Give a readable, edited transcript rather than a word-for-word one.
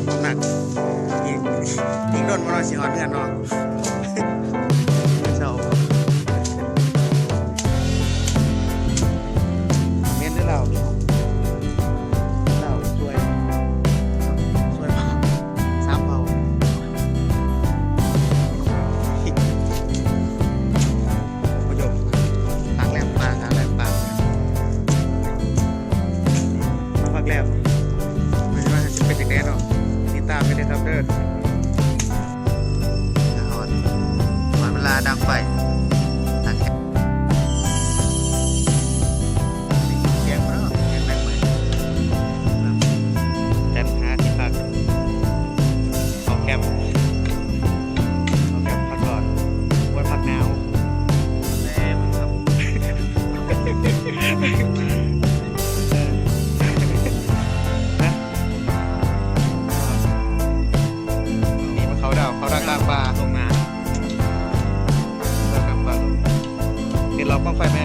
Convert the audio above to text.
ความหนักอีกโดนมารอสิฮอนเงินเนาะเจ้าเมียนได้เราช่วยสามเผาประโยชน์ตักแลบปลาหาแลบปลามาพักแลบไม่ว่าจะเป็นอย่างแน่เนาะติดตามไปเลยครับเด้อวันเวลาดังไฟตักเสียงมาเนาะเสียงแรงไหมแคมป์หาที่พักเอาแคมป์พักก่อนวันพักหนาวแม่มันครับนี่มันเขาดาวกลางป่าตรงนั้นกลางป่าเห็นเราบ้างไฟแม่